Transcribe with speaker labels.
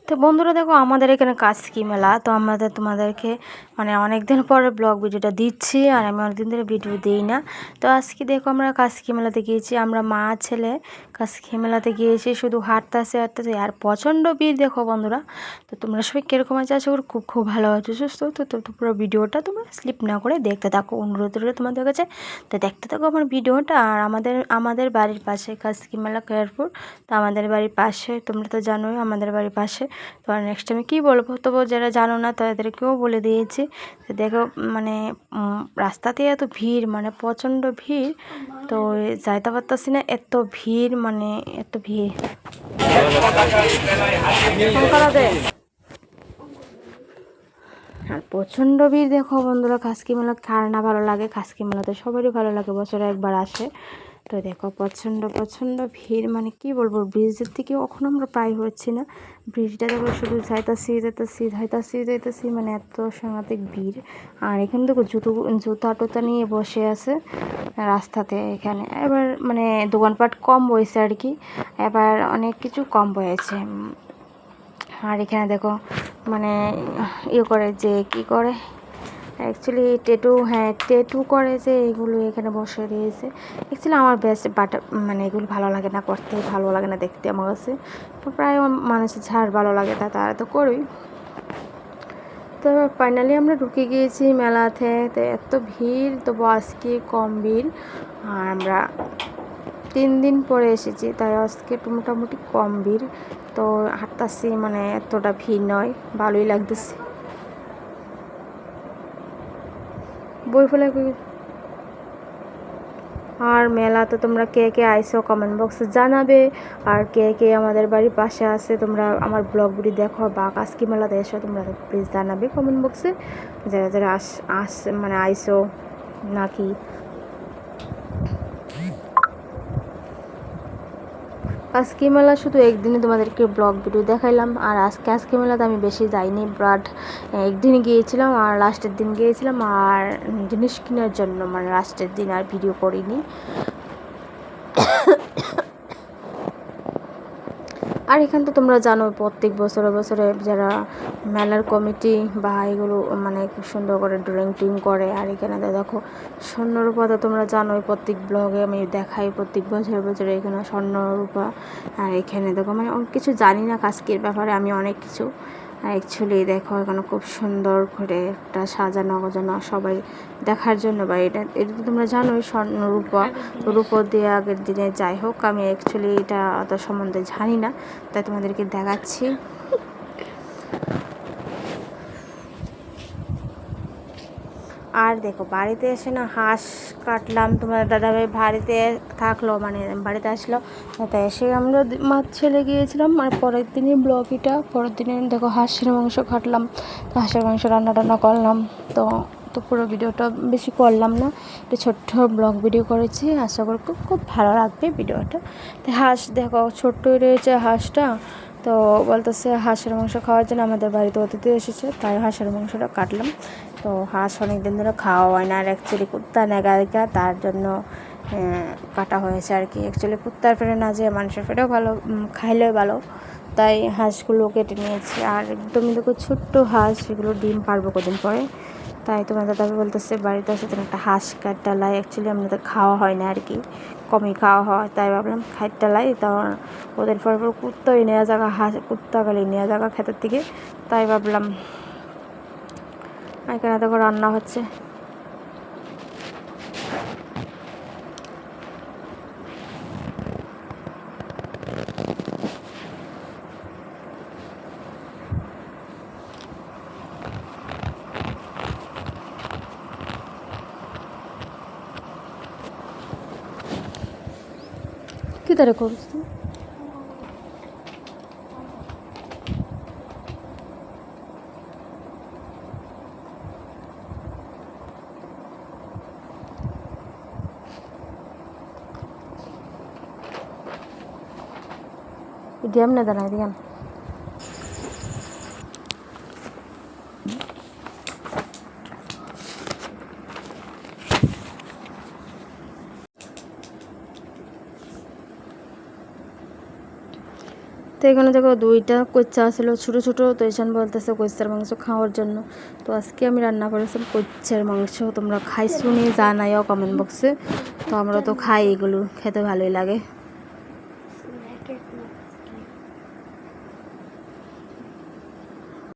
Speaker 1: তো বন্ধুরা দেখো আমাদের এখানে কাজকি মেলা, তো আমাদের তোমাদেরকে মানে অনেক দিন পরে ব্লগ ভিডিওটা দিচ্ছি, আর আমি অনেকদিন ধরে ভিডিও দিই না। তো আজকে দেখো আমরা কাজকি মেলাতে গিয়েছি, আমরা মা ছেলে কাজকি মেলাতে গিয়েছি, শুধু হাঁটতেছে হাঁটতেছে আর প্রচণ্ড ভিড় দেখো বন্ধুরা। তো তোমরা সবাই কীরকম আছে আশা করি খুব খুব ভালো আছো সুস্থ। তো পুরো ভিডিওটা তোমরা স্লিপ না করে দেখতে থাকো, অনুরোধ রইল তোমাদের কাছে। তো দেখতে থাকো আমার ভিডিওটা। আর আমাদের বাড়ির পাশে কাজকি মেলা কেয়ারপুর, তো আমাদের বাড়ির পাশে, তোমরা তো জানোই আমাদের বাড়ির পাশে। তো আর নেক্সট আমি কী বলবো, তবু যারা জানো না তাদেরকেও বলে দিয়েছি। তো দেখো মানে রাস্তাতে এত ভিড়, মানে প্রচণ্ড ভিড়, তো যাইতে পারতাছি না, এত ভিড়, মানে এত ভিড়। আর প্রচণ্ড ভিড় দেখো বন্ধুরা। কাজকি মেলা কার না ভালো লাগে, কাজকি মেলা তো সবারই ভালো লাগে, বছরে একবার আসে। তো দেখো প্রচণ্ড ভিড়, মানে কি বলবো, ব্রিজের থেকে কখনো আমরা প্রায় হচ্ছি না। ব্রিজটা দেখো শুধু যাইতাছি, মানে এত সাংঘাতিক ভিড়। আর এখানে দেখো জুতা টুতা নিয়ে বসে আছে রাস্তাতে এখানে। এবার মানে দোকানপাট কম বয়েছে আর কি, এবার অনেক কিছু কম বয়েছে। আর এখানে দেখো মানে ইয়ে করে যে কী করে অ্যাকচুয়ালি ট্যাটু করে যে এগুলো এখানে বসে রয়েছে। অ্যাকচুয়ালি আমার বেস্ট বাট মানে এগুলো ভালো লাগে না, করতে ভালো লাগে না, দেখতে আমার কাছে। তো প্রায় মানুষের ঝাড় ভালো লাগে, তারা তো করই। তো ফাইনালি আমরা ঢুকে গিয়েছি মেলাতে। তো এত ভিড়, তবু আজকে কম ভিড়। আর আমরা 3 দিন পরে এসেছি, তাই আজকে মোটামুটি কম ভিড়। তো হাঁটতাছি, মানে এতটা ভিড় নয়, ভালোই লাগতেছে। বই ফেলে। আর মেলাতে তোমরা কে কে আইসো কমেন্ট বক্সে জানাবে। আর কে কে আমাদের বাড়ির পাশে আছে, তোমরা আমার ব্লগগুলি দেখো বা কাজকি মেলাতে এসো, তোমরা প্লিজ জানাবে কমেন্ট বক্সে যারা যারা মানে আইসো নাকি। কাজকি মেলা শুধু একদিনই তোমাদেরকে ব্লগ ভিডিও দেখাইলাম, আর আজকে মেলাতে আমি বেশি যাইনি, বাট একদিন গিয়েছিলাম আর লাস্টের দিন গিয়েছিলাম, আর জিনিস কেনার জন্য, মানে লাস্টের দিন আর ভিডিও করিনি। আর এখান তো তোমরা জানো প্রত্যেক বছরে যারা মেলার কমিটি বা এগুলো মানে খুব সুন্দর করে ড্রয়িং করে। আর এখানে দেখো স্বর্ণরূপা, তো তোমরা জানোই প্রত্যেক ব্লগে আমি দেখাই, প্রত্যেক বছরে এখানে স্বর্ণরূপা। আর এখানে দেখো মানে অনেক কিছু জানি না কাজকের ব্যাপারে আমি অনেক কিছু। অ্যাকচুয়ালি দেখো এখানে খুব সুন্দর করে একটা সাজানো গোজানো সবাই দেখার জন্য, বা এটা তো তোমরা জানোই রূপো দিয়ে আগের দিনে। যাই হোক, আমি অ্যাকচুয়ালি এটা অত সম্বন্ধে জানি না, তাই তোমাদেরকে দেখাচ্ছি। আর দেখো বাড়িতে এসে না হাঁস কাটলাম, তোমার দাদাভাই বাড়িতে থাকলো, মানে বাড়িতে আসলো, তাই এসে আমরা মাছ ছেলে গিয়েছিলাম। আর পরের দিনে দেখো হাঁসের মাংস কাটলাম, তো হাঁসের মাংস রান্না করলাম। তো পুরো ভিডিওটা বেশি করলাম না, একটা ছোট্ট ব্লগ ভিডিও করেছি, আশা করি খুব খুব ভালো লাগবে ভিডিওটা। তো হাঁস দেখো ছোট্টই রয়েছে হাঁসটা, তো বলতেছে হাঁসের মাংস খাওয়ার জন্য আমাদের বাড়িতে অতিথি এসেছে, তাই হাঁসের মাংসটা কাটলাম। তো হাঁস অনেক দিন ধরে খাওয়া হয় না, আর অ্যাকচুয়ালি কুত্তা নেগা, তার জন্য কাটা হয়েছে আর কি। অ্যাকচুয়ালি কুত্তার পেটে না যে মানুষের পেটেও ভালো, খাইলেও ভালো, তাই হাঁসগুলো কেটে নিয়েছি। আর একদমই দেখো ছোট্ট হাঁস, সেগুলো ডিম পারবো কদিন পরে। তাই তোমার দাদা বলতেছে বাড়িতে আসে তুমি একটা হাঁস কাটটালাই। অ্যাকচুয়ালি আমাদের খাওয়া হয় না আর কি, কমই খাওয়া হয়, তাই ভাবলাম খাইটালাই। তখন ওদের পর কুত্তাই নেওয়া জায়গা, কুত্তা গালি নেওয়া জায়গা ক্ষেতের থেকে, তাই ভাবলাম। এখানে দেখো রান্না হচ্ছে। কি তারে করছ তুই? গেম না দাঁড়ায় দিগান। তো এখানে দেখো দুইটা কচ্চা আসলো ছোটো ছোটো, তো এসন বলতেছে কচ্চার মাংস খাওয়ার জন্য। তো আজকে আমি রান্না করেছিলাম কচ্চার মাংস। তোমরা খাইছো নি জানাইও কমেন্ট বক্সে। তো আমরা তো খাই, এগুলো খেতে ভালোই লাগে।